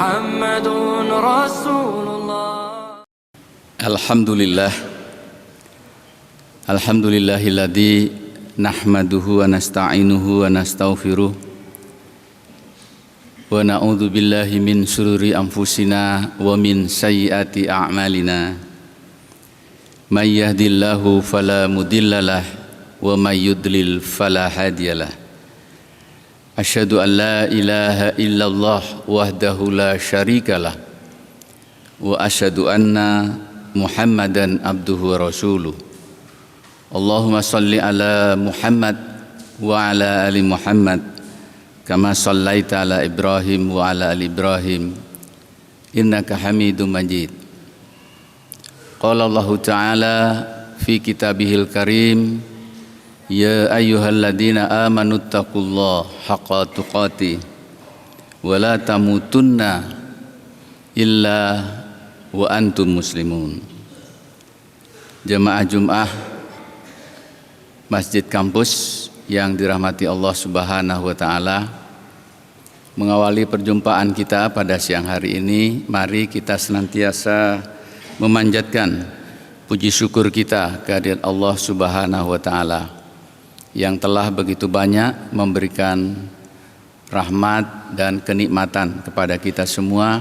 محمد رسول الله. Alhamdulillahilladzi nahmaduhu wa nasta'inuhu wa nastaghfiruh wa na'udzu billahi min syururi anfusina wa min sayyiati a'malina. May yahdihillahu fala mudhillalah wa may yudlil fala hadiyalah. Asyhadu an la ilaha illallah wahdahu la syarikalah wa asyhadu anna Muhammadan abduhu wa rasuluh. Allahumma salli ala Muhammad wa ala ali Muhammad kama sallaita ala Ibrahim wa ala ali Ibrahim innaka Hamidum Majid. Qala Allah Ta'ala fi kitabihil karim, ya ayyuhalladzina amanu taqullaha haqqa tuqatih wa la tamutunna illa wa antum muslimun. Jemaah Jum'ah Masjid Kampus yang dirahmati Allah Subhanahu wa Ta'ala, mengawali perjumpaan kita pada siang hari ini, mari kita senantiasa memanjatkan puji syukur kita kehadirat Allah Subhanahu wa Ta'ala yang telah begitu banyak memberikan rahmat dan kenikmatan kepada kita semua,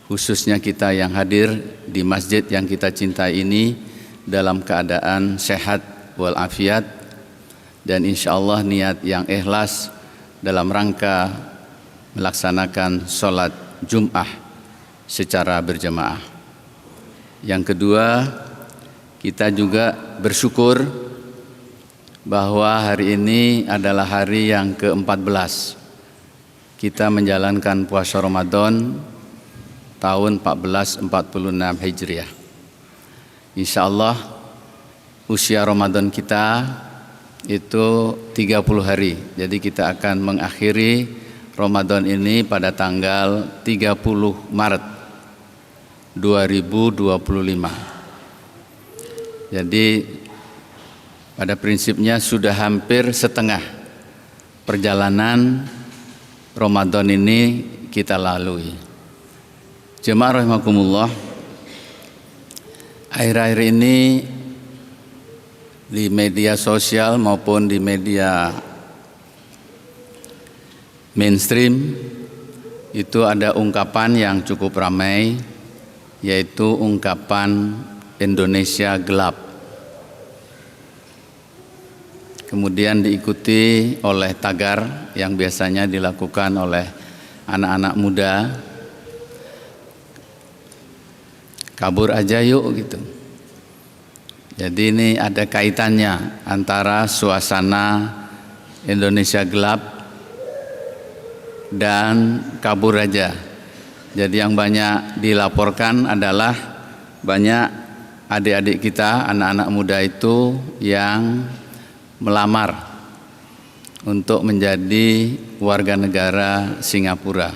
khususnya kita yang hadir di masjid yang kita cintai ini dalam keadaan sehat walafiat, dan insyaallah niat yang ikhlas dalam rangka melaksanakan sholat Jum'ah secara berjamaah. Yang kedua, kita juga bersyukur bahwa hari ini adalah hari yang ke-14 kita menjalankan puasa Ramadan tahun 1446 Hijriah. Insyaallah usia Ramadan kita itu 30 hari. Jadi kita akan mengakhiri Ramadan ini pada tanggal 30 Maret 2025. Jadi pada prinsipnya sudah hampir setengah perjalanan Ramadan ini kita lalui. Jemaah rahimakumullah, akhir-akhir ini di media sosial maupun di media mainstream itu ada ungkapan yang cukup ramai, yaitu ungkapan Indonesia gelap. Kemudian diikuti oleh tagar yang biasanya dilakukan oleh anak-anak muda, kabur aja yuk gitu. Jadi ini ada kaitannya antara suasana Indonesia gelap dan kabur aja. Jadi yang banyak dilaporkan adalah banyak adik-adik kita, anak-anak muda itu yang melamar untuk menjadi warga negara Singapura,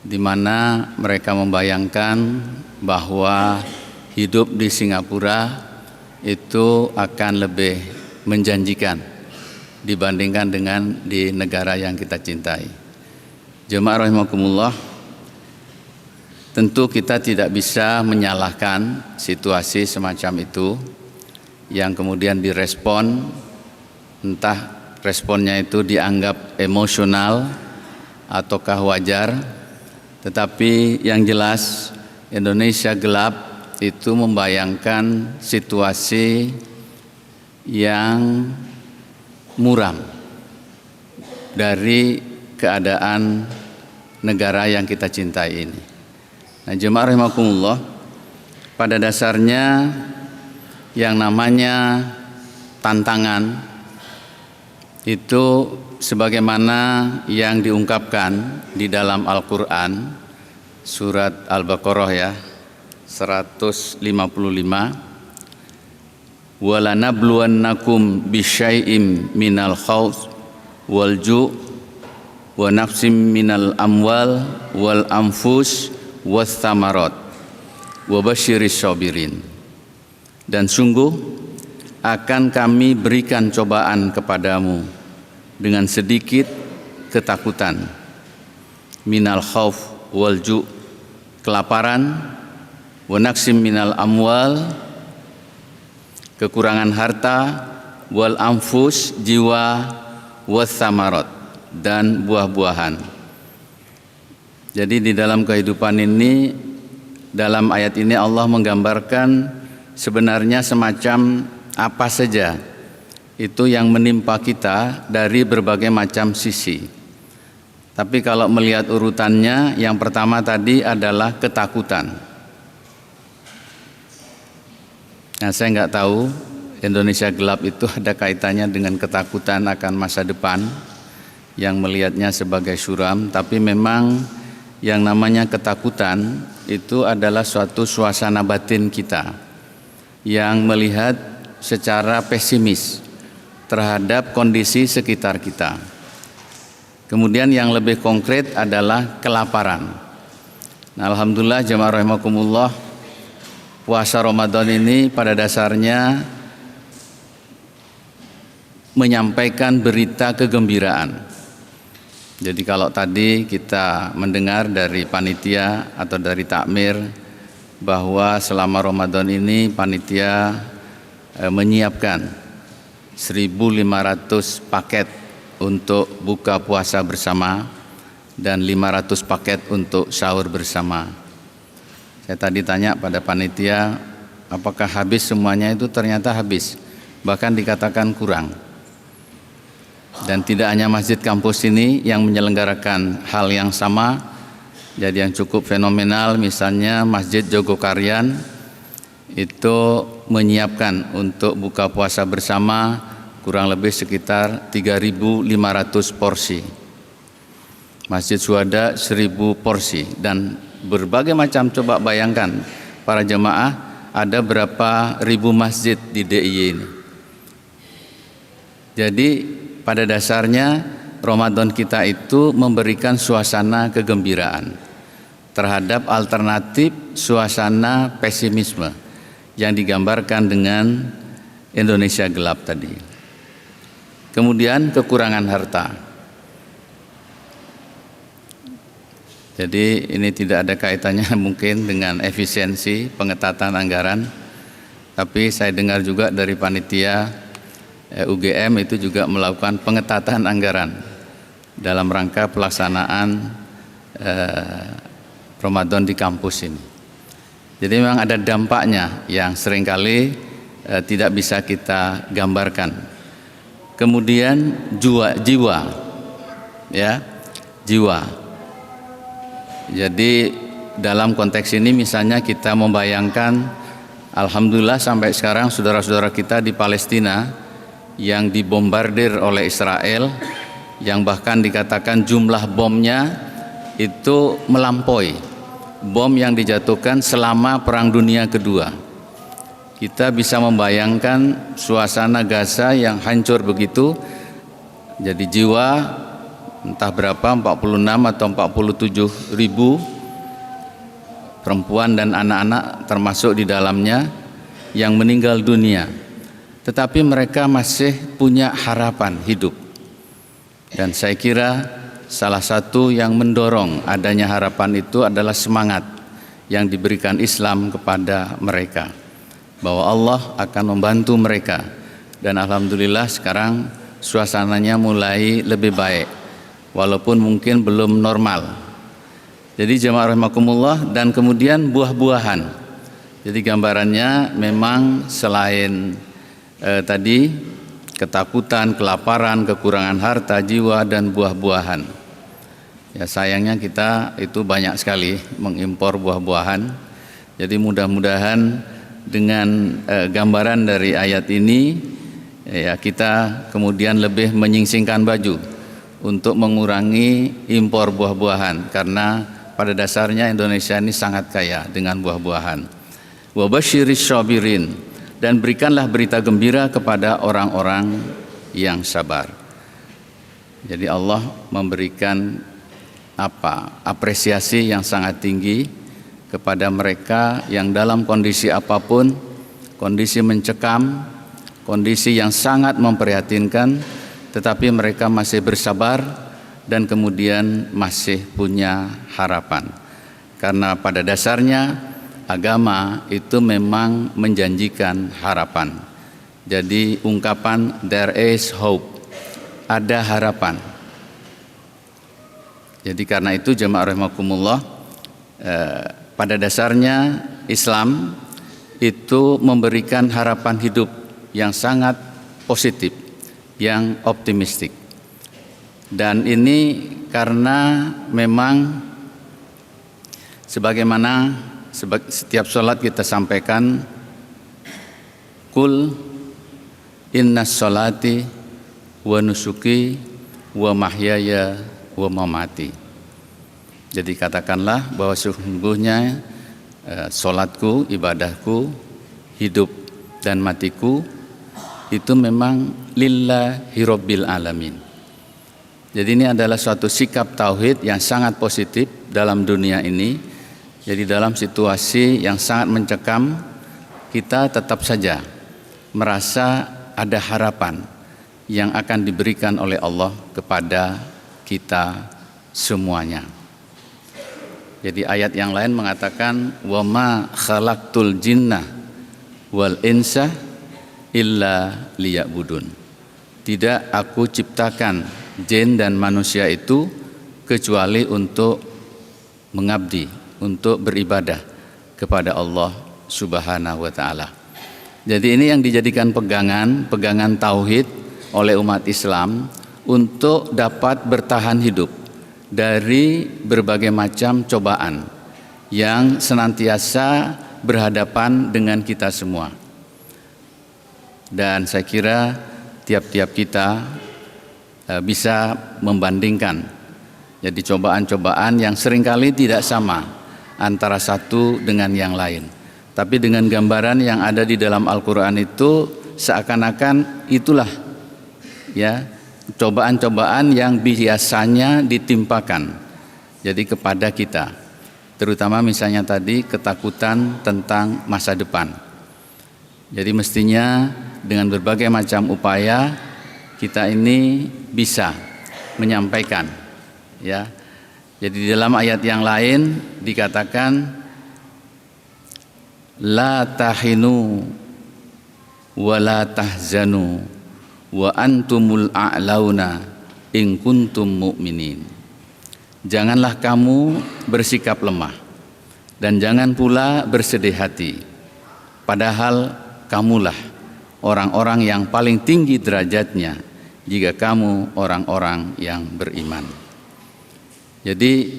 di mana mereka membayangkan bahwa hidup di Singapura itu akan lebih menjanjikan dibandingkan dengan di negara yang kita cintai. Jemaah rahimakumullah, tentu kita tidak bisa menyalahkan situasi semacam itu yang kemudian direspon, entah responnya itu dianggap emosional ataukah wajar, tetapi yang jelas Indonesia gelap itu membayangkan situasi yang muram dari keadaan negara yang kita cintai ini. Nah, jemaah rahimakumullah, pada dasarnya yang namanya tantangan itu sebagaimana yang diungkapkan di dalam Al-Qur'an surat Al-Baqarah ya 155, walanabluwannakum bisyai'im minal khawf wal ju' wa nafsim minal amwal wal anfus was thamarat wa basyiris sabirin. Dan sungguh akan kami berikan cobaan kepadamu dengan sedikit ketakutan, minal khauf wal ju', kelaparan, wa naqsim minal amwal, kekurangan harta, wal anfus, jiwa, was samarat, dan buah-buahan. Jadi di dalam kehidupan ini, dalam ayat ini Allah menggambarkan sebenarnya semacam apa saja itu yang menimpa kita dari berbagai macam sisi. Tapi kalau melihat urutannya, yang pertama tadi adalah ketakutan. Nah, saya nggak tahu Indonesia gelap itu ada kaitannya dengan ketakutan akan masa depan yang melihatnya sebagai suram, tapi memang yang namanya ketakutan itu adalah suatu suasana batin kita yang melihat secara pesimis terhadap kondisi sekitar kita. Kemudian yang lebih konkret adalah kelaparan. Nah, alhamdulillah jemaah rahimakumullah, puasa Ramadan ini pada dasarnya menyampaikan berita kegembiraan. Jadi kalau tadi kita mendengar dari panitia atau dari takmir bahwa selama Ramadan ini panitia menyiapkan 1.500 paket untuk buka puasa bersama dan 500 paket untuk sahur bersama. Saya tadi tanya pada panitia, apakah habis semuanya? Itu ternyata habis, bahkan dikatakan kurang. Dan tidak hanya masjid kampus ini yang menyelenggarakan hal yang sama. Jadi yang cukup fenomenal, misalnya Masjid Jogokarian itu menyiapkan untuk buka puasa bersama kurang lebih sekitar 3.500 porsi. Masjid Suhada 1.000 porsi, dan berbagai macam. Coba bayangkan para jemaah, ada berapa ribu masjid di DIY ini. Jadi pada dasarnya Ramadan kita itu memberikan suasana kegembiraan terhadap alternatif suasana pesimisme yang digambarkan dengan Indonesia gelap tadi. Kemudian kekurangan harta. Jadi ini tidak ada kaitannya mungkin dengan efisiensi pengetatan anggaran, tapi saya dengar juga dari panitia UGM itu juga melakukan pengetatan anggaran dalam rangka pelaksanaan Ramadan di kampus ini. Jadi memang ada dampaknya yang seringkali tidak bisa kita gambarkan. Kemudian jiwa. Jadi dalam konteks ini misalnya kita membayangkan, alhamdulillah sampai sekarang saudara-saudara kita di Palestina yang dibombardir oleh Israel, yang bahkan dikatakan jumlah bomnya itu melampaui bom yang dijatuhkan selama Perang Dunia Kedua. Kita bisa membayangkan suasana Gaza yang hancur begitu. Jadi jiwa entah berapa, 46 atau 47 ribu perempuan dan anak-anak termasuk di dalamnya yang meninggal dunia. Tetapi mereka masih punya harapan hidup. Dan saya kira salah satu yang mendorong adanya harapan itu adalah semangat yang diberikan Islam kepada mereka, bahwa Allah akan membantu mereka. Dan alhamdulillah sekarang suasananya mulai lebih baik, walaupun mungkin belum normal. Jadi jemaah rahimakumullah, dan kemudian buah-buahan. Jadi gambarannya memang selain tadi ketakutan, kelaparan, kekurangan harta, jiwa, dan buah-buahan. Ya sayangnya kita itu banyak sekali mengimpor buah-buahan. Jadi mudah-mudahan dengan gambaran dari ayat ini ya kita kemudian lebih menyingsingkan baju untuk mengurangi impor buah-buahan, karena pada dasarnya Indonesia ini sangat kaya dengan buah-buahan. Wa basyiris syabirin, dan berikanlah berita gembira kepada orang-orang yang sabar. Jadi Allah memberikan apresiasi yang sangat tinggi kepada mereka yang dalam kondisi apapun, kondisi mencekam, kondisi yang sangat memprihatinkan, tetapi mereka masih bersabar dan kemudian masih punya harapan. Karena pada dasarnya agama itu memang menjanjikan harapan. Jadi ungkapan there is hope, ada harapan. Jadi karena itu jemaah rahimakumullah, pada dasarnya Islam itu memberikan harapan hidup yang sangat positif, yang optimistik. Dan ini karena memang sebagaimana setiap sholat kita sampaikan, kul inna sholati wa nusuki wa mahyaya wa mamati. Jadi katakanlah bahwa sesungguhnya sholatku, ibadahku, hidup dan matiku itu memang lillahi rabbil alamin. Jadi ini adalah suatu sikap tauhid yang sangat positif dalam dunia ini. Jadi dalam situasi yang sangat mencekam, kita tetap saja merasa ada harapan yang akan diberikan oleh Allah kepada kita semuanya. Jadi ayat yang lain mengatakan wa ma khalaqtul jinna wal insa illa liya'budun. Tidak aku ciptakan jin dan manusia itu kecuali untuk mengabdi, untuk beribadah kepada Allah Subhanahu wa taala. Jadi ini yang dijadikan pegangan tauhid oleh umat Islam untuk dapat bertahan hidup dari berbagai macam cobaan yang senantiasa berhadapan dengan kita semua. Dan saya kira tiap-tiap kita bisa membandingkan. Jadi cobaan-cobaan yang seringkali tidak sama antara satu dengan yang lain. Tapi dengan gambaran yang ada di dalam Al-Quran itu seakan-akan itulah ya cobaan-cobaan yang biasanya ditimpakan jadi kepada kita, terutama misalnya tadi ketakutan tentang masa depan. Jadi mestinya dengan berbagai macam upaya kita ini bisa menyampaikan ya. Jadi di dalam ayat yang lain dikatakan la tahinu wa la tahzanu wa antumul a'launa in kuntum mu'minin. Janganlah kamu bersikap lemah dan jangan pula bersedih hati, padahal kamulah orang-orang yang paling tinggi derajatnya jika kamu orang-orang yang beriman. Jadi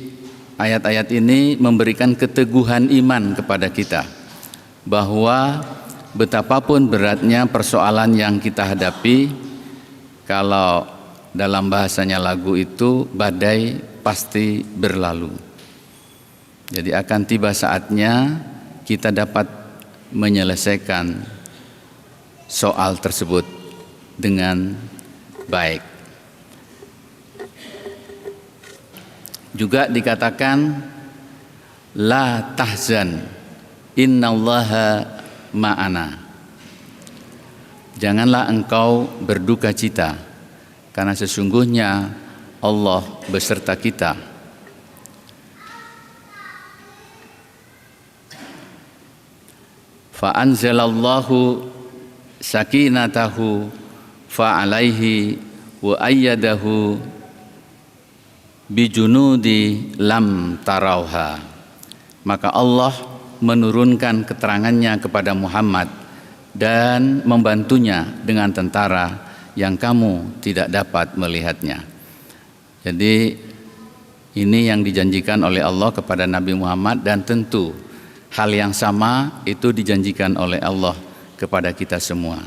ayat-ayat ini memberikan keteguhan iman kepada kita bahwa betapapun beratnya persoalan yang kita hadapi, kalau dalam bahasanya lagu itu badai pasti berlalu. Jadi akan tiba saatnya kita dapat menyelesaikan soal tersebut dengan baik. Juga dikatakan la tahzan innallaha ma'ana. Janganlah engkau berduka cita, karena sesungguhnya Allah beserta kita. Fa anzalallahu sakinatahu fa alaihi wa ayyadahu bijunudi lam tarauha. Maka Allah menurunkan keterangannya kepada Muhammad dan membantunya dengan tentara yang kamu tidak dapat melihatnya. Jadi ini yang dijanjikan oleh Allah kepada Nabi Muhammad, dan tentu hal yang sama itu dijanjikan oleh Allah kepada kita semua.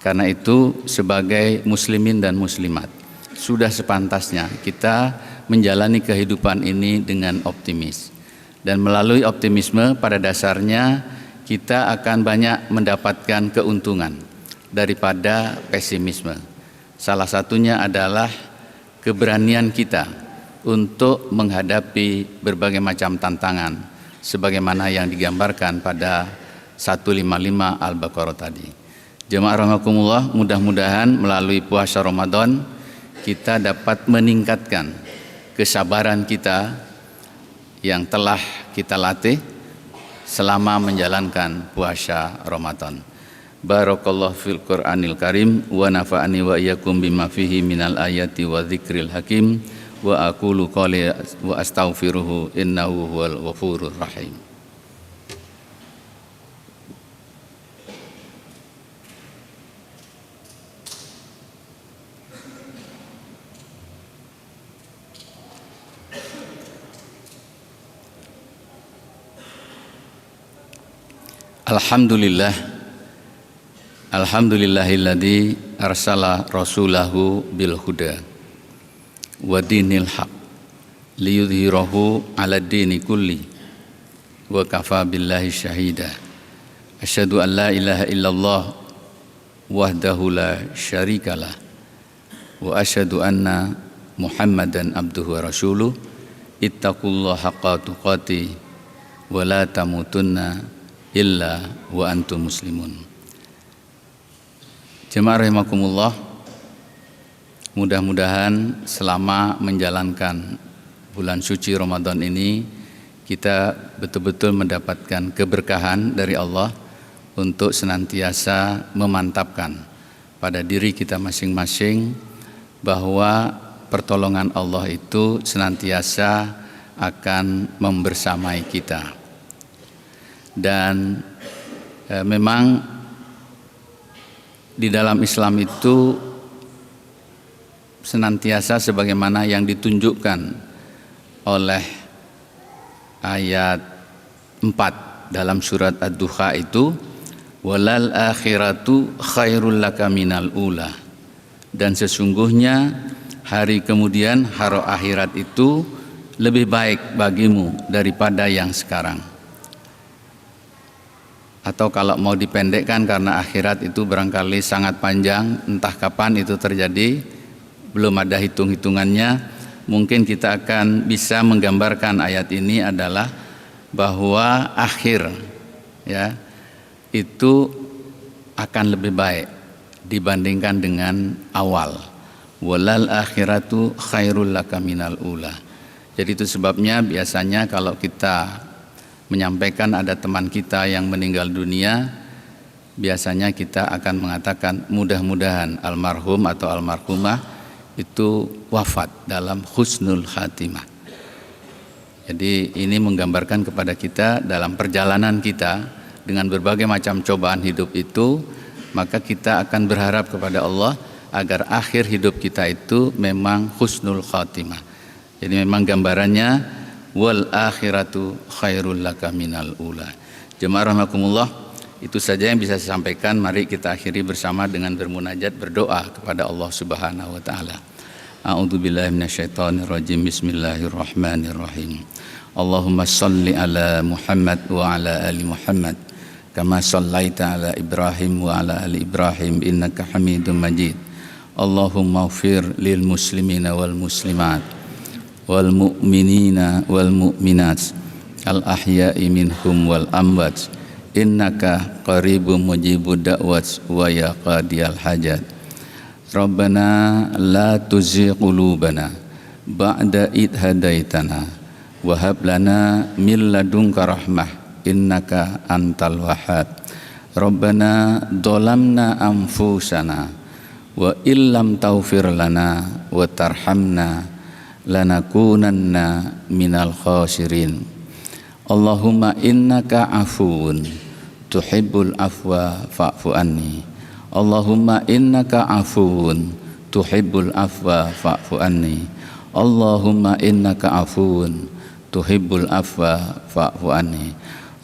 Karena itu sebagai muslimin dan muslimat sudah sepantasnya kita menjalani kehidupan ini dengan optimis. Dan melalui optimisme pada dasarnya kita akan banyak mendapatkan keuntungan daripada pesimisme. Salah satunya adalah keberanian kita untuk menghadapi berbagai macam tantangan sebagaimana yang digambarkan pada 155 Al-Baqarah tadi. Jemaah rahimakumullah, mudah-mudahan melalui puasa Ramadan kita dapat meningkatkan kesabaran kita yang telah kita latih selama menjalankan puasa Ramadan. Barakallahu fil Qur'anil Karim wa nafa'ani wa iyyakum bima fihi minal ayati wa dzikril hakim wa aqulu qali wa astaghfiruhu innahu huwal ghafurur rahim. Alhamdulillahilladzi arsala rasulahu bil huda wa dinil haq liyudhhirahu 'ala dini kulli wa kafa billahi syahida. Asyhadu an la ilaha illallah wahdahu la syarikalah wa asyhadu anna Muhammadan abduhu wa rasuluh. Ittaqullaha haqqa tuqatih wa la tamutunna illa wa antum muslimun. Jemaah rahimakumullah, mudah-mudahan selama menjalankan bulan suci Ramadan ini kita betul-betul mendapatkan keberkahan dari Allah untuk senantiasa memantapkan pada diri kita masing-masing bahwa pertolongan Allah itu senantiasa akan membersamai kita. Dan memang di dalam Islam itu senantiasa sebagaimana yang ditunjukkan oleh ayat 4 dalam surat Ad-Duha itu, walal akhiratu khairul laka minal ula, dan sesungguhnya hari kemudian, hari akhirat itu lebih baik bagimu daripada yang sekarang. Atau kalau mau dipendekkan, karena akhirat itu barangkali sangat panjang, entah kapan itu terjadi, belum ada hitung-hitungannya, mungkin kita akan bisa menggambarkan ayat ini adalah bahwa akhir ya itu akan lebih baik dibandingkan dengan awal. Walal akhiratu khairul laka minal ula. Jadi itu sebabnya biasanya kalau kita menyampaikan ada teman kita yang meninggal dunia, biasanya kita akan mengatakan mudah-mudahan almarhum atau almarhumah itu wafat dalam husnul khatimah. Jadi ini menggambarkan kepada kita dalam perjalanan kita dengan berbagai macam cobaan hidup itu, maka kita akan berharap kepada Allah agar akhir hidup kita itu memang husnul khatimah. Jadi memang gambarannya wal akhiratu khairul laka minal ula. Jemaah rahimakumullah, itu saja yang bisa saya sampaikan. Mari kita akhiri bersama dengan bermunajat, berdoa kepada Allah Subhanahu wa taala. A'udzubillahi minasyaitonir rajim. Bismillahirrahmanirrahim. Allahumma shalli ala Muhammad wa ala ali Muhammad kama shallaita ala Ibrahim wa ala ali Ibrahim innaka Hamidum Majid. Allahumma ighfir lil muslimina wal muslimat wal mu'minina wal mu'minat al ahya'i minhum wal amwat innaka qaribun mujibud da'wat wa ya qadiyal hajat. Rabbana la tuzigh qulubana ba'da id hadaitana wa hab lana min ladunka rahmah innaka antal wahhab. Rabbana dhalamna anfusana wa illam taghfir lana wa tarhamna lanakunanna minal khasirin. Allahumma innaka afuun tuhibbul afwa fa'fu anni. Allahumma innaka afuun tuhibbul afwa fa'fu anni. Allahumma innaka afuun tuhibbul afwa fa'fu anni.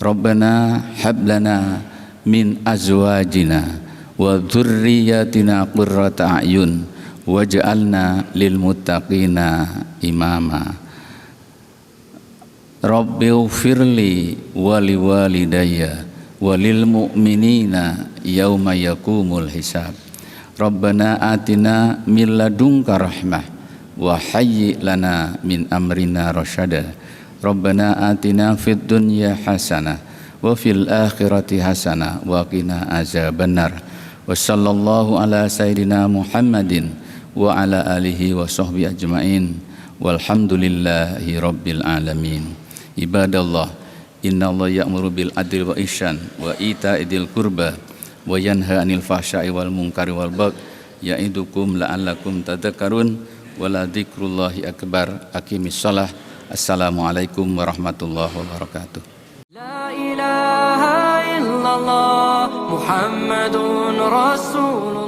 Rabbana hab lana min azwajina wa dzurriyyatina qurrata a'yun waj'alna lil muttaqina imama. Rabbi ighfirli wa liwalidayya wa lil mu'minina yauma yaqumul hisab. Rabbana atina min ladunka rahmah wa hayyi lana min amrina rasyada. Rabbana atina fid dunya hasanah wa fil akhirati hasanah wa qina azabannar. Wa sallallahu ala sayyidina Muhammadin wa ala alihi wa sahbihi ajma'in walhamdulillahi rabbil alamin. Ibadallah, innallaha ya'muru bil adli wa ihsan wa ita'i dzil qurba wa yanha 'anil fahsya'i wal munkari wal baghi ya'idukum la'allakum tadhakkarun wa la dzikrullahi akbar. Aqimis shalah. Assalamualaikum warahmatullahi wabarakatuh. La ilaha illallah Muhammadun Rasulullah.